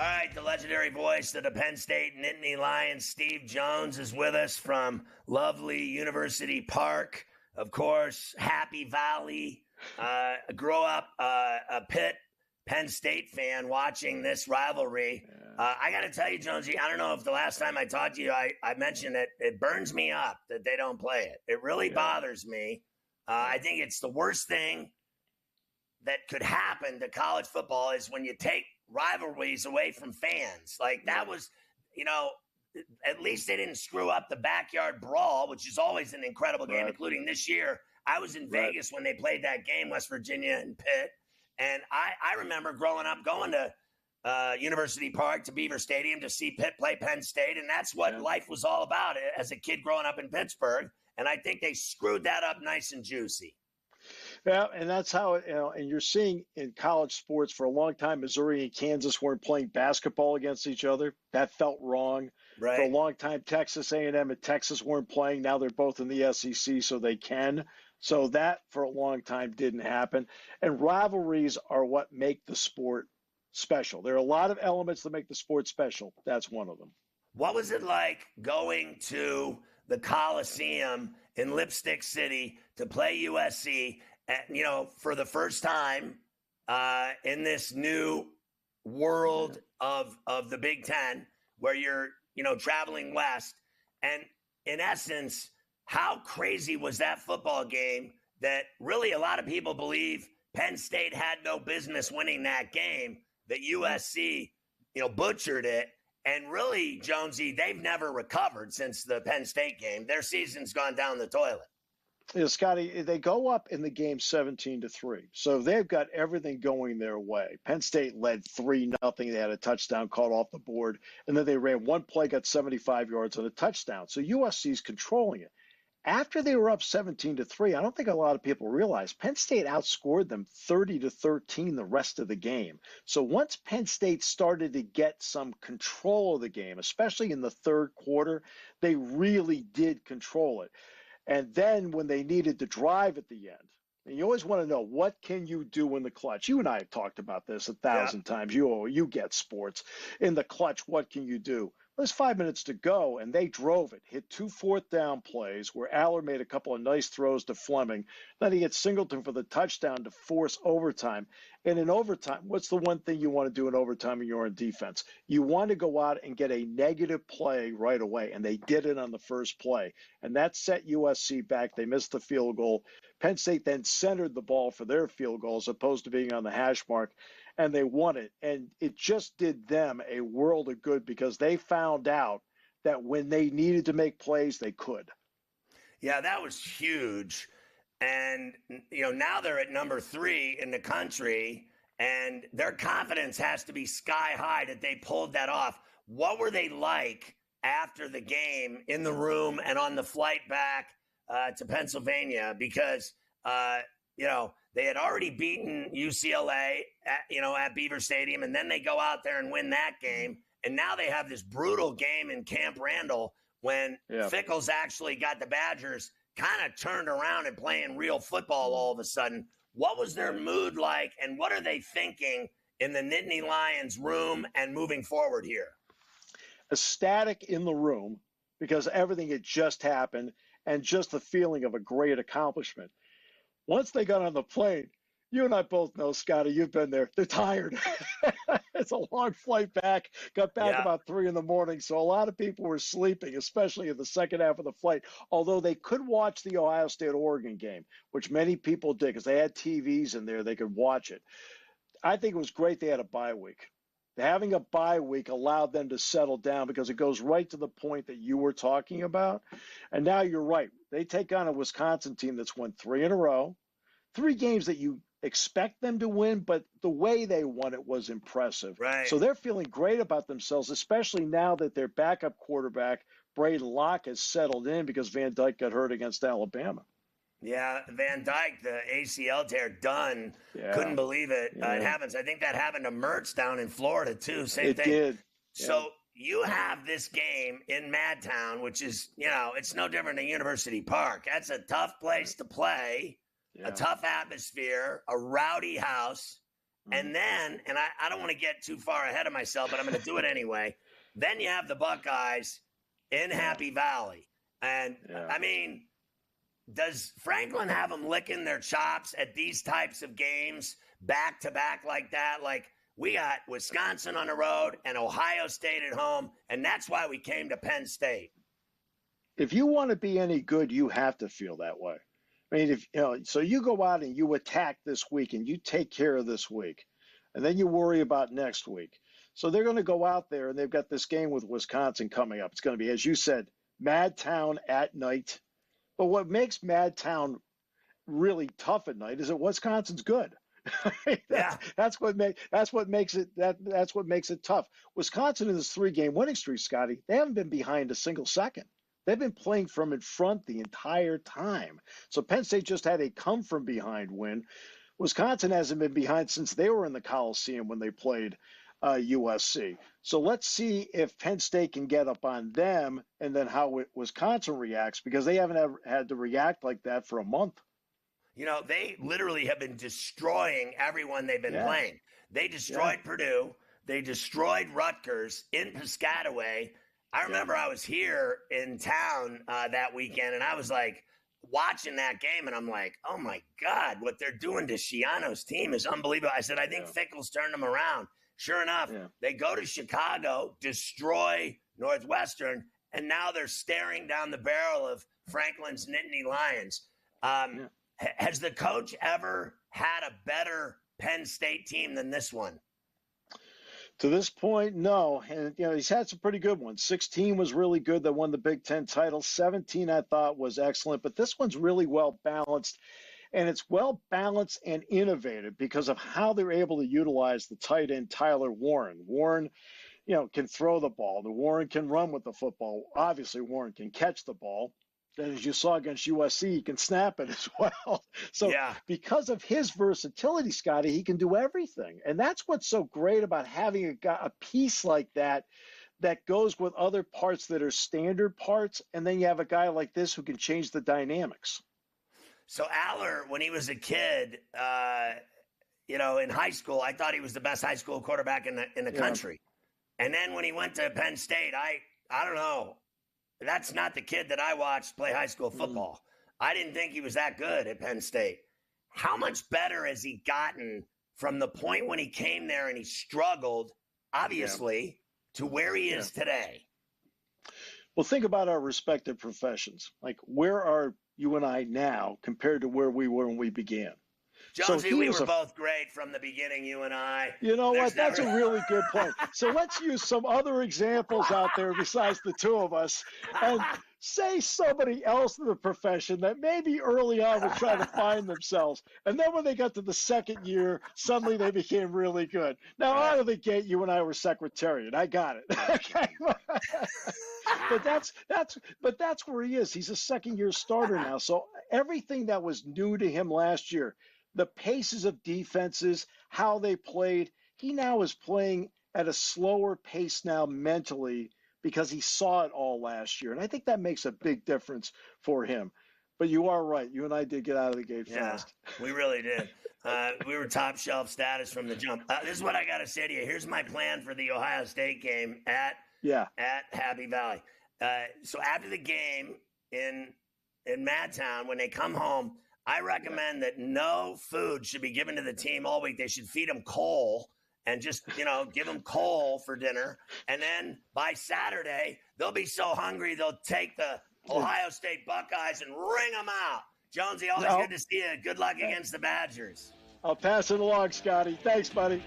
All right, the legendary voice of the Penn State Nittany Lions, Steve Jones, is with us from lovely University Park. Of course, Happy Valley. Grew up a Penn State fan watching this rivalry. I got to tell you, Jonesy, I don't know if the last time I talked to you, I mentioned that it burns me up that they don't play it. It really bothers me. I think it's the worst thing that could happen to college football is when you take rivalries away from fans. Like that was, at least they didn't screw up the backyard brawl, which is always an incredible game, including this year. I was in Vegas when they played that game, West Virginia and Pitt. And I remember growing up going to University Park to Beaver Stadium to see Pitt play Penn State. And that's what life was all about as a kid growing up in Pittsburgh. And I think they screwed that up nice and juicy. Yeah, and that's how, and you're seeing in college sports for a long time, Missouri and Kansas weren't playing basketball against each other. That felt wrong. Right. For a long time, Texas A&M and Texas weren't playing. Now they're both in the SEC, so they can. So that for a long time didn't happen. And rivalries are what make the sport special. There are a lot of elements that make the sport special. That's one of them. What was it like going to the Coliseum in Lipstick City to play USC, for the first time in this new world of the Big Ten, where you're, traveling west? And in essence, how crazy was that football game that really a lot of people believe Penn State had no business winning that game, that USC, butchered it. And really, Jonesy, they've never recovered since the Penn State game. Their season's gone down the toilet. Yeah, Scotty, they go up in the game 17-3. So they've got everything going their way. Penn State led 3-0. They had a touchdown called off the board. And then they ran one play, got 75 yards and a touchdown. So USC's controlling it. After they were up 17-3, I don't think a lot of people realize Penn State outscored them 30-13 the rest of the game. So once Penn State started to get some control of the game, especially in the third quarter, they really did control it. And then when they needed to drive at the end, and you always want to know, what can you do in the clutch? You and I have talked about this 1,000 times. You get sports. In the clutch, what can you do? There's 5 minutes to go, and they drove it. Hit 2 fourth-down plays where Aller made a couple of nice throws to Fleming. Then he hit Singleton for the touchdown to force overtime. And in overtime, what's the one thing you want to do in overtime when you're on defense? You want to go out and get a negative play right away, and they did it on the first play. And that set USC back. They missed the field goal. Penn State then centered the ball for their field goal as opposed to being on the hash mark, and they won it. And it just did them a world of good because they found out that when they needed to make plays, they could. Yeah, that was huge. And, now they're at number 3 in the country, and their confidence has to be sky high that they pulled that off. What were they like after the game in the room and on the flight back to Pennsylvania? Because, they had already beaten UCLA at Beaver Stadium, and then they go out there and win that game. And now they have this brutal game in Camp Randall when Fickle's actually got the Badgers kind of turned around and playing real football all of a sudden. What was their mood like, and what are they thinking in the Nittany Lions room and moving forward here? Ecstatic in the room because everything had just happened and just the feeling of a great accomplishment. Once they got on the plane, you and I both know, Scotty, you've been there. They're tired. It's a long flight back. Got back about 3 a.m. So a lot of people were sleeping, especially in the second half of the flight, although they could watch the Ohio State-Oregon game, which many people did because they had TVs in there. They could watch it. I think it was great they had a bye week. Having a bye week allowed them to settle down because it goes right to the point that you were talking about. And now you're right. They take on a Wisconsin team that's won 3 in a row, 3 games that you expect them to win, but the way they won it was impressive. Right. So they're feeling great about themselves, especially now that their backup quarterback, Braden Locke, has settled in because Van Dyke got hurt against Alabama. Yeah, Van Dyke, the ACL tear, done. Yeah. Couldn't believe it. It happens. I think that happened to Mertz down in Florida, too. Same thing. It did. Yeah. So you have this game in Madtown, which is, it's no different than University Park. That's a tough place to play, a tough atmosphere, a rowdy house. And then, and I don't want to get too far ahead of myself, but I'm going to do it anyway. Then you have the Buckeyes in Happy Valley. And, I mean, does Franklin have them licking their chops at these types of games back to back like that? Like, we got Wisconsin on the road and Ohio State at home, and that's why we came to Penn State. If you want to be any good, you have to feel that way. I mean, so you go out and you attack this week and you take care of this week, and then you worry about next week. So they're going to go out there and they've got this game with Wisconsin coming up. It's going to be, as you said, Madtown at night. But what makes Madtown really tough at night is that Wisconsin's good. That's what makes it tough. Wisconsin in this 3-game winning streak, Scotty, they haven't been behind a single second. They've been playing from in front the entire time. So Penn State just had a come from behind win. Wisconsin hasn't been behind since they were in the Coliseum when they played USC. So let's see if Penn State can get up on them and then how Wisconsin reacts, because they haven't ever had to react like that for a month. You know, they literally have been destroying everyone they've been playing. They destroyed Purdue. They destroyed Rutgers in Piscataway. I remember I was here in town that weekend, and I was like watching that game, and I'm like, oh, my God, what they're doing to Schiano's team is unbelievable. I said, I think Fickle's turned them around. Sure enough, they go to Chicago, destroy Northwestern, and now they're staring down the barrel of Franklin's Nittany Lions. Has the coach ever had a better Penn State team than this one? To this point, no. And, he's had some pretty good ones. 16 was really good. That won the Big Ten title. 17, I thought, was excellent. But this one's really well balanced. And it's well balanced and innovative because of how they're able to utilize the tight end Tyler Warren. Warren, can throw the ball. The Warren can run with the football. Obviously, Warren can catch the ball. And as you saw against USC, he can snap it as well. So because of his versatility, Scotty, he can do everything. And that's what's so great about having a piece like that goes with other parts that are standard parts. And then you have a guy like this who can change the dynamics. So Aller, when he was a kid, in high school, I thought he was the best high school quarterback in the country. And then when he went to Penn State, I don't know. That's not the kid that I watched play high school football. I didn't think he was that good at Penn State. How much better has he gotten from the point when he came there and he struggled, obviously, to where he is today? Well, think about our respective professions. Like, where are you and I now compared to where we were when we began? Jonesy, we were both great from the beginning, you and I. You know what? That's a really good point. So let's use some other examples out there besides the two of us, and say somebody else in the profession that maybe early on was trying to find themselves, and then when they got to the second year, suddenly they became really good. Now, out of the gate, you and I were Secretariat. I got it. But that's where he is. He's a second-year starter now. So everything that was new to him last year, the paces of defenses, how they played, he now is playing at a slower pace now mentally because he saw it all last year. And I think that makes a big difference for him. But you are right. You and I did get out of the gate fast. We really did. We were top shelf status from the jump. This is what I got to say to you. Here's my plan for the Ohio State game at Happy Valley. So after the game in Madtown, when they come home, I recommend that no food should be given to the team all week. They should feed them coal and just, give them coal for dinner. And then by Saturday, they'll be so hungry, they'll take the Ohio State Buckeyes and wring them out. Jonesy, always good to see you. Good luck against the Badgers. I'll pass it along, Scotty. Thanks, buddy.